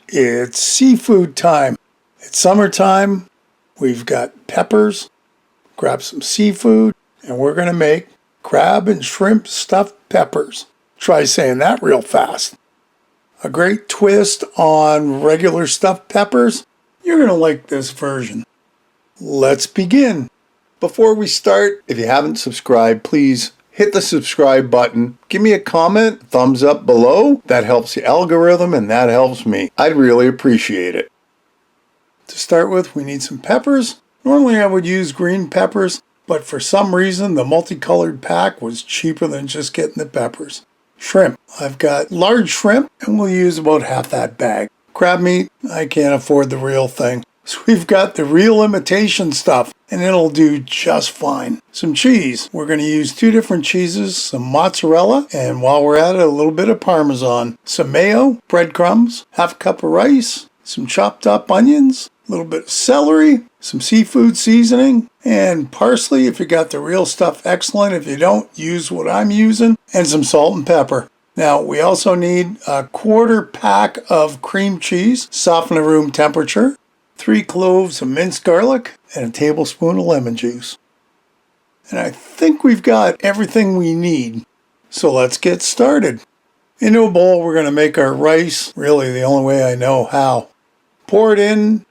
It's seafood time. It's summertime. We've got peppers. Grab some seafood, and we're going to make crab and shrimp stuffed peppers. Try saying that real fast. A great twist on regular stuffed peppers. You're going to like this version. Let's begin. Before we start, if you haven't subscribed, please hit the subscribe button. Give me a comment, thumbs up below. That helps the algorithm and that helps me. I'd really appreciate it. To start with, we need some peppers. Normally I would use green peppers, but for some reason the multicolored pack was cheaper than just getting the peppers. Shrimp. I've got large shrimp and we'll use about half that bag. Crab meat, I can't afford the real thing. So we've got the real imitation stuff and it'll do just fine. Some cheese. We're going to use 2 different cheeses, some mozzarella, and while we're at it, a little bit of Parmesan. Some mayo, breadcrumbs, half a cup of rice, some chopped up onions, a little bit of celery, some seafood seasoning, and parsley if you got the real stuff, excellent. If you don't, use what I'm using, and some salt and pepper. Now, we also need a 1/4 pack of cream cheese, softened to room temperature, 3 cloves of minced garlic, and a tablespoon of lemon juice. And I think we've got everything we need. So let's get started. Into a bowl, we're going to make our rice, really the only way I know how. Pour it in,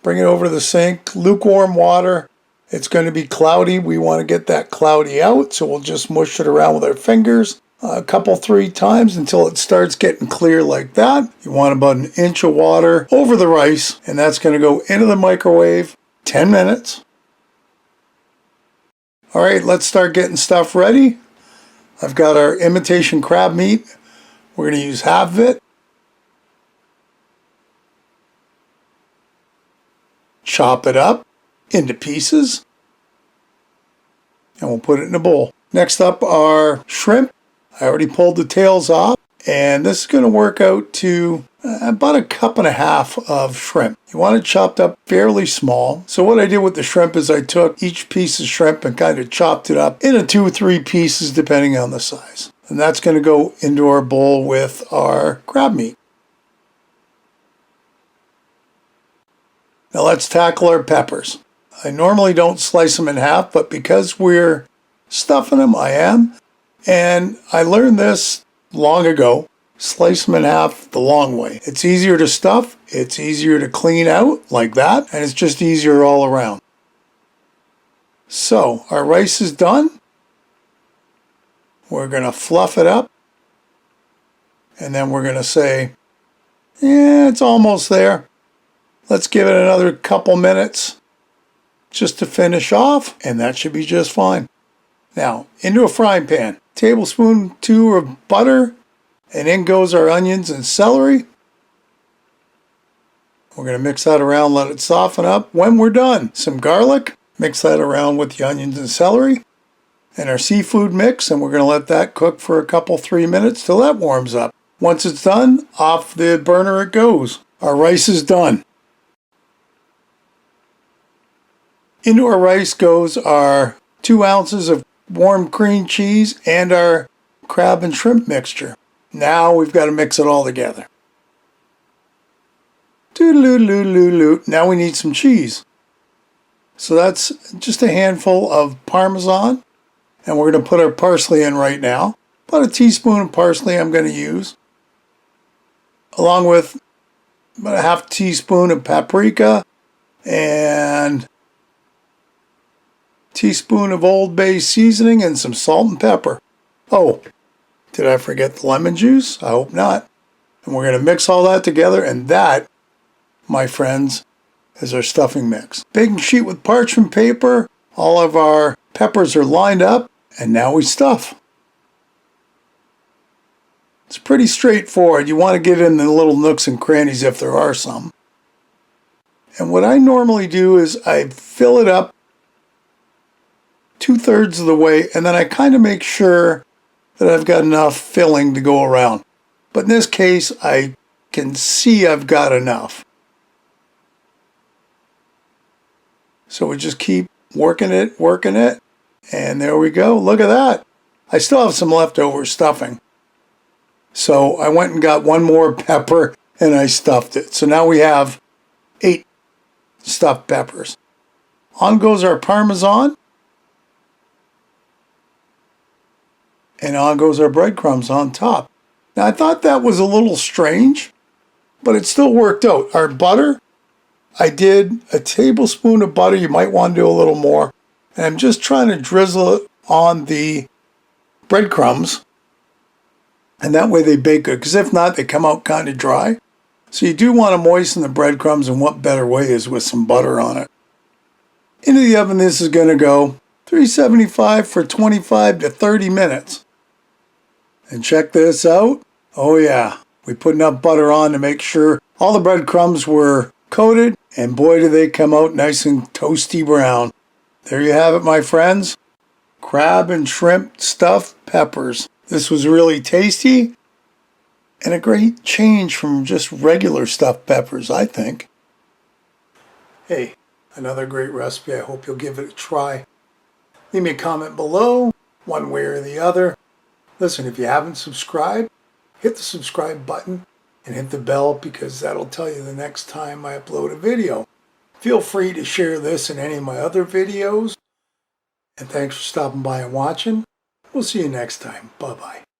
bring it over to the sink, lukewarm water. It's going to be cloudy. We want to get that cloudy out, so we'll just mush it around with our fingers a couple, 3 times until it starts getting clear like that. You want about 1 inch of water over the rice, and that's going to go into the microwave 10 minutes. All right, let's start getting stuff ready. I've got our imitation crab meat. We're going to use half of it. Chop it up into pieces, and we'll put it in a bowl. Next up are shrimp. I already pulled the tails off, and this is going to work out to about 1.5 cups of shrimp. You want it chopped up fairly small. So what I did with the shrimp is I took each piece of shrimp and kind of chopped it up into 2 or 3 pieces depending on the size. And that's going to go into our bowl with our crab meat. Now let's tackle our peppers. I normally don't slice them in half, but because we're stuffing them, I am. And I learned this long ago. Slice them in half the long way. It's easier to stuff, it's easier to clean out like that, and it's just easier all around. So our rice is done. We're going to fluff it up. And then we're going to say, yeah, it's almost there. Let's give it another couple minutes just to finish off, and that should be just fine. Now, into a frying pan, tablespoon 2 of butter, and in goes our onions and celery. We're going to mix that around, let it soften up. When we're done, some garlic, mix that around with the onions and celery, and our seafood mix, and we're going to let that cook for a couple, 3 minutes till that warms up. Once it's done, off the burner it goes. Our rice is done. Into our rice goes our 2 ounces of warm cream cheese and our crab and shrimp mixture. Now we've got to mix it all together. Doodaloo-loo-loo-loo. Now we need some cheese. So that's just a handful of Parmesan, and we're going to put our parsley in right now. About 1 teaspoon of parsley I'm going to use, along with about 1/2 teaspoon of paprika and teaspoon of Old Bay seasoning and some salt and pepper. Oh, did I forget the lemon juice? I hope not. And we're going to mix all that together, and that, my friends, is our stuffing mix. Baking sheet with parchment paper. All of our peppers are lined up, and now we stuff. It's pretty straightforward. You want to get in the little nooks and crannies if there are some. And what I normally do is I fill it up 2/3 of the way, and then I kind of make sure that I've got enough filling to go around. But in this case, I can see I've got enough. So we just keep working it, and there we go. Look at that. I still have some leftover stuffing. So I went and got 1 more pepper and I stuffed it. So now we have 8 stuffed peppers. On goes our Parmesan. And on goes our breadcrumbs on top. Now I thought that was a little strange, but it still worked out. Our butter, I did a tablespoon of butter. You might want to do a little more. And I'm just trying to drizzle it on the breadcrumbs. And that way they bake good, because if not, they come out kind of dry. So you do want to moisten the breadcrumbs, and what better way is with some butter on it. Into the oven, this is going to go 375 for 25 to 30 minutes. And check this out. Oh yeah, we put enough butter on to make sure all the breadcrumbs were coated, and boy do they come out nice and toasty brown. There you have it, my friends. Crab and shrimp stuffed peppers. This was really tasty and a great change from just regular stuffed peppers, I think. Hey, another great recipe. I hope you'll give it a try. Leave me a comment below, one way or the other. Listen, if you haven't subscribed, hit the subscribe button and hit the bell, because that'll tell you the next time I upload a video. Feel free to share this and any of my other videos. And thanks for stopping by and watching. We'll see you next time. Bye-bye.